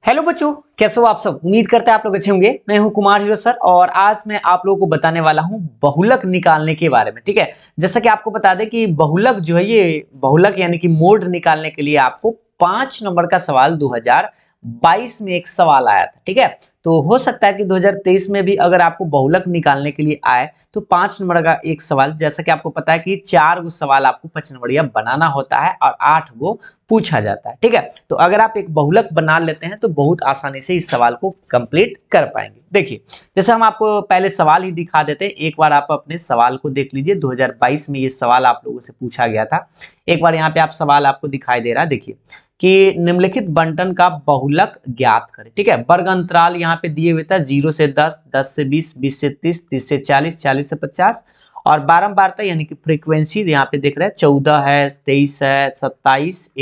Hello बच्चों, कैसे हो आप सब। उम्मीद करते हैं आप लोग अच्छे होंगे। मैं हूं कुमार हीरो सर और आज मैं आप लोगों को बताने वाला हूं बहुलक निकालने के बारे में। ठीक है, जैसा कि आपको बता दें कि बहुलक जो है ये बहुलक यानी कि मोड निकालने के लिए आपको 5 नंबर का सवाल 2022 में एक सवाल आया था। ठीक है, तो हो सकता है कि 2023 में भी अगर आपको बहुलक निकालने के लिए आए तो 5 नंबर का एक सवाल, जैसा कि आपको पता है कि 4 गो सवाल आपको 5 नंबरिया बनाना होता है और 8 गो पूछा जाता है। ठीक है, तो अगर आप एक बहुलक बना लेते हैं तो बहुत आसानी से इस सवाल को कंप्लीट कर पाएंगे। देखिए, जैसे हम आपको पहले सवाल ही दिखा देते हैं, एक बार आप अपने सवाल को देख लीजिए। 2022 में ये सवाल आप लोगों से पूछा गया था। एक बार यहाँ पे आप सवाल आपको दिखाई दे रहा है, देखिए कि निम्नलिखित बंटन का बहुलक ज्ञात करें। ठीक है, वर्ग अंतराल यहाँ पे दिए हुए था 0 से 10, 10 से 20, 20 से 30, 30 से 40, 40 से 50 और बारंबारता यानी कि फ्रीक्वेंसी यहाँ पे देख रहे हैं 14 है, 23 है, 27,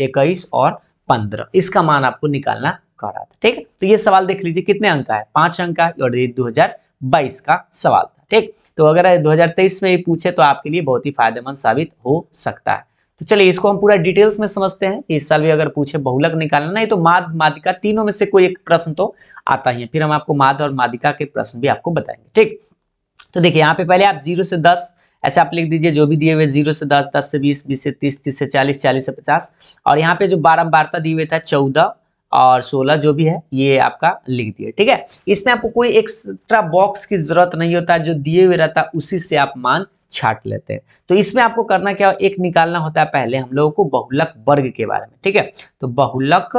21 और 15। इसका मान आपको निकालना कह रहा था। ठीक है, तो ये सवाल देख लीजिए कितने अंक का है, 5 अंक का और ये 2022 का सवाल था। ठीक, तो अगर 2023 में पूछे तो आपके लिए बहुत ही फायदेमंद साबित हो सकता है। तो चलिए इसको हम पूरा डिटेल्स में समझते हैं कि इस साल भी अगर पूछे बहुलक निकालना, नहीं तो माध्य माध्यिका तीनों में से कोई एक प्रश्न तो आता ही है। फिर हम आपको माध्य और माध्यिका के प्रश्न भी आपको बताएंगे। ठीक, तो देखिए यहाँ पे पहले आप 0 से 10 ऐसे आप लिख दीजिए, जो भी दिए हुए 0 से 10, 10 से 20, 20 से 30, 30 से 40, 40 से 50 और यहाँ पे जो बारंबारता दिए हुए था 14 और 16 जो भी है ये आपका लिख दिए। ठीक है, इसमें आपको कोई एक्स्ट्रा बॉक्स की जरूरत नहीं होता, जो दिए हुए रहता है उसी से आप मान छाट लेते हैं। तो इसमें आपको करना क्या, एक निकालना होता है पहले हम लोगों को बहुलक वर्ग के बारे में। ठीक है, तो बहुलक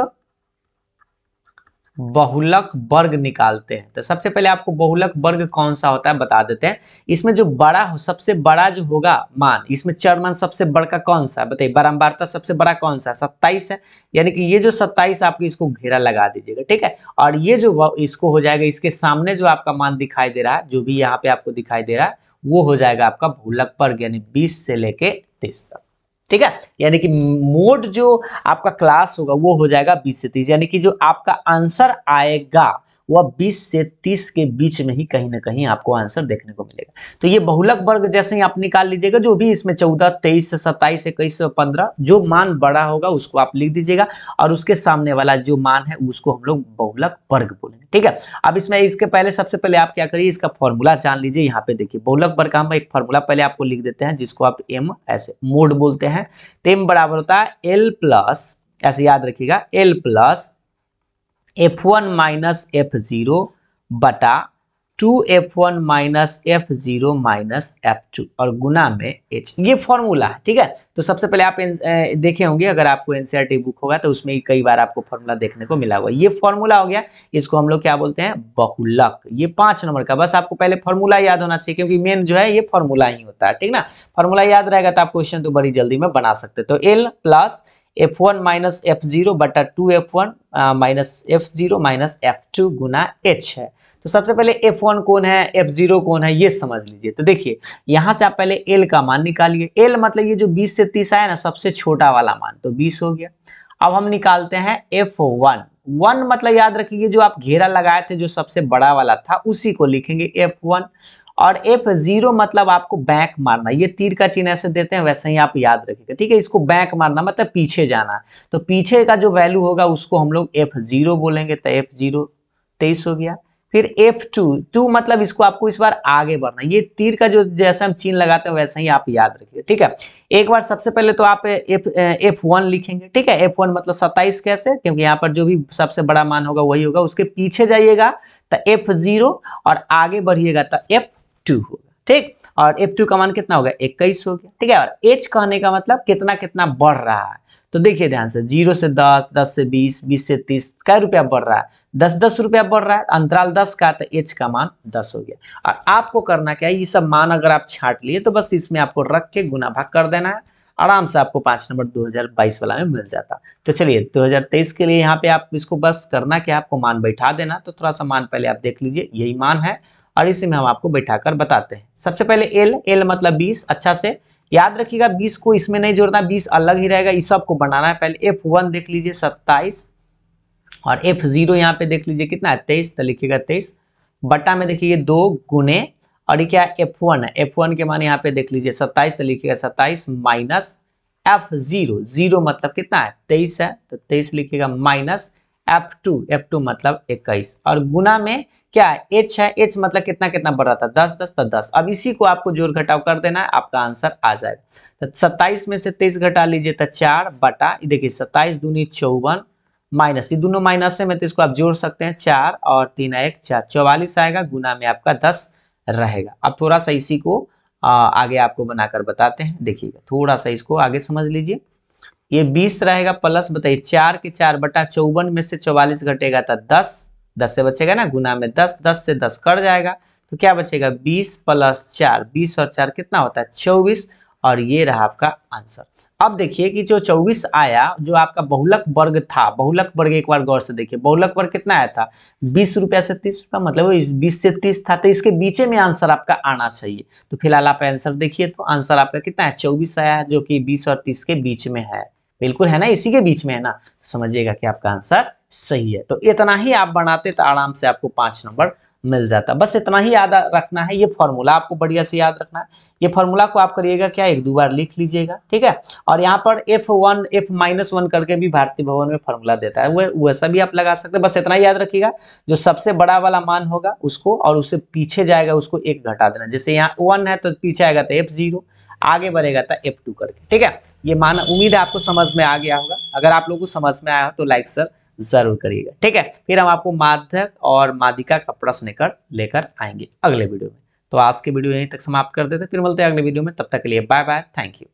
वर्ग निकालते हैं। तो सबसे पहले आपको बहुलक वर्ग कौन सा होता है बता देते हैं। इसमें जो बड़ा हो, सबसे बड़ा जो होगा मान, इसमें चर मान सबसे बड़ा कौन सा है बताइए। बारंबारता सबसे बड़ा कौन सा है, 27 है, यानी कि ये जो 27 आपको इसको घेरा लगा दीजिएगा। ठीक है, और ये जो इसको हो जाएगा, इसके सामने जो आपका मान दिखाई दे रहा है, जो भी यहाँ पे आपको दिखाई दे रहा है वो हो जाएगा आपका बहुलक वर्ग, यानी 20 से लेके 30 तक। ठीक है, यानी कि मोड जो आपका क्लास होगा वो हो जाएगा 20 से 30, यानी कि जो आपका आंसर आएगा वह 20 से 30 के बीच में ही कहीं ना कहीं आपको आंसर देखने को मिलेगा। तो ये बहुलक वर्ग जैसे ही आप निकाल लीजिएगा, जो भी इसमें 14, 23 से 27, 21 से 15 जो मान बड़ा होगा उसको आप लिख दीजिएगा और उसके सामने वाला जो मान है उसको हम लोग बहुलक वर्ग बोलेंगे। ठीक है, अब इसमें इसके पहले सबसे पहले आप क्या करिए, इसका फॉर्मूला जान लीजिए। यहाँ पे देखिए बहुलक वर्ग का हम एक फॉर्मूला पहले आपको लिख देते हैं, जिसको आप एम ऐसे मोड बोलते हैं। तो एम बराबर होता है एल प्लस, ऐसे याद रखिएगा, L plus F1 minus F0 बटा 2F1 minus F0 minus F2 और गुना में H, ये फॉर्मूला है। ठीक है, तो सबसे पहले आप देखे होंगे, अगर आपको एनसीईआरटी बुक होगा तो उसमें कई बार आपको फॉर्मूला देखने को मिला होगा। ये फॉर्मूला हो गया, इसको हम लोग क्या बोलते हैं, बहुलक। ये 5 नंबर का, बस आपको पहले फॉर्मूला याद होना चाहिए, क्योंकि मेन जो है ये फॉर्मूला ही होता है। ठीक ना, फॉर्मूला याद रहेगा तो आप क्वेश्चन तो बड़ी जल्दी में बना सकते। तो L plus F1 minus F0 बटा 2F1 minus F0 minus F2 गुना H है। तो सबसे पहले F1 कौन है, F0 कौन है, ये समझ लीजिए। तो देखिए यहां से आप पहले L का मान निकालिए। L मतलब ये जो 20 से 30 आया ना, सबसे छोटा वाला मान, तो 20 हो गया। अब हम निकालते हैं F1। 1 मतलब याद रखिए जो आप घेरा लगाए थे जो सबसे बड़ा वाला था उसी को लिखेंगे F1। और F0 मतलब आपको बैक मारना, ये तीर का चिन्ह ऐसे देते हैं वैसे ही आप याद रखिएगा। ठीक है, इसको बैक मारना मतलब पीछे जाना, तो पीछे का जो वैल्यू होगा उसको हम लोग F0 बोलेंगे। तो F0 23 हो गया। फिर F2 मतलब इसको आपको इस बार आगे बढ़ना, ये तीर का जो जैसे हम चिन्ह लगाते हैं वैसे ही आप याद रखिए। ठीक है, एक बार सबसे पहले तो आप F1 लिखेंगे। ठीक है, F1 मतलब 27 कैसे, क्योंकि यहाँ पर जो भी सबसे बड़ा मान होगा वही होगा, उसके पीछे जाइएगा तो F0 और आगे बढ़िएगा तो F2 होगा। ठीक, और F2 का मान कितना होगा, 21 हो गया। ठीक है, और H कहने का मतलब कितना कितना बढ़ रहा है। तो देखिए ध्यान से, 0 से 10, 10 से 20, 20 से 30, क्या रुपया बढ़ रहा है, 10 रुपया बढ़ रहा है, अंतराल 10 का, तो H का मान 10 हो गया। और आपको करना क्या है, ये सब मान अगर आप छाट लिए तो बस इसमें आपको रख के गुना भाग कर देना है, आराम से आपको 5 नंबर 2022 वाला में मिल जाता। तो चलिए 2023 के लिए यहाँ पे आप इसको बस करना क्या, आपको मान बैठा देना। तो थोड़ा सा मान पहले आप देख लीजिए, यही मान है और इसी में हम आपको बैठाकर बताते हैं। सबसे पहले L मतलब 20, अच्छा से याद रखिएगा 20 को इसमें नहीं जोड़ना, 20 अलग ही रहेगा, इस सबको बनाना है। पहले F1 देख लीजिए 27 और F0 यहाँ पे देख लीजिए कितना है 23, तो लिखिएगा 23 बटा में देखिए 2 गुने, और ये क्या है F1 है, F1 के मान यहाँ पे देख लीजिए 27, तो लिखिएगा 27 माइनस F0, 0 मतलब कितना है 23 है, तो 23 लिखिएगा माइनस F2 मतलब 21 और गुना में क्या है H है, H मतलब कितना कितना बढ़ रहा था 10 10 तो 10। अब इसी को आपको जोड़ घटाव कर देना है, आपका आंसर आ जाएगा। तो 27 में से 23 घटा लीजिए तो 4 बटा देखिए 27 दूनी 54 माइनस, ये दोनों माइनस है में तो इसको आप जोड़ सकते हैं 4 और 3 1 4 44 आएगा, गुना में आपका 10 रहेगा। अब थोड़ा सा इसी को आगे आपको बनाकर बताते हैं, देखिएगा थोड़ा सा इसको आगे समझ लीजिए। ये 20 रहेगा प्लस बताइए 4 के 4 बटा 54 में से 44 घटेगा तो 10 10 से बचेगा ना, गुना में 10 10 से 10 कट जाएगा तो क्या बचेगा 20 प्लस 4 20 और 4 कितना होता है 24 और ये रहा आपका आंसर। अब देखिए कि जो 24 आया जो आपका बहुलक वर्ग था, बहुलक वर्ग एक बार गौर से देखिए, बहुलक वर्ग कितना आया था 20 रुपया से 30 रुपया, मतलब 20 से 30 था, तो इसके बीच में आंसर आपका आना चाहिए। तो फिलहाल आप आंसर देखिए तो आंसर आपका कितना है 24 आया जो कि 20 और 30 के बीच में है, बिल्कुल है ना, इसी के बीच में है ना, समझिएगा कि आपका आंसर सही है। तो इतना ही आप बनाते तो आराम से आपको 5 नंबर मिल जाता। बस इतना ही याद रखना है, ये फॉर्मूला आपको बढ़िया से याद रखना है। ये फॉर्मूला को आप करिएगा क्या एक दो बार लिख लीजिएगा, ठीक है। और यहाँ पर F1 F-1 करके भी भारतीय भवन में फॉर्मूला देता है, वो वैसा भी आप लगा सकते हैं। बस इतना ही याद रखिएगा, जो सबसे बड़ा वाला मान होगा उसको और उससे पीछे जाएगा उसको एक घटा देना। जैसे यहाँ 1 है तो पीछे आएगा तो F0, आगे बढ़ेगा तो F2 करके, ठीक है। ये मान उम्मीद है आपको समझ में आ गया होगा। अगर आप लोगों को समझ में आया हो तो लाइक सर जरूर करिएगा, ठीक है। फिर हम आपको माध्यक और माध्यिका का प्रश्न लेकर आएंगे अगले वीडियो में। तो आज के वीडियो यहीं तक समाप्त कर देते, फिर मिलते हैं अगले वीडियो में, तब तक के लिए बाय बाय, थैंक यू।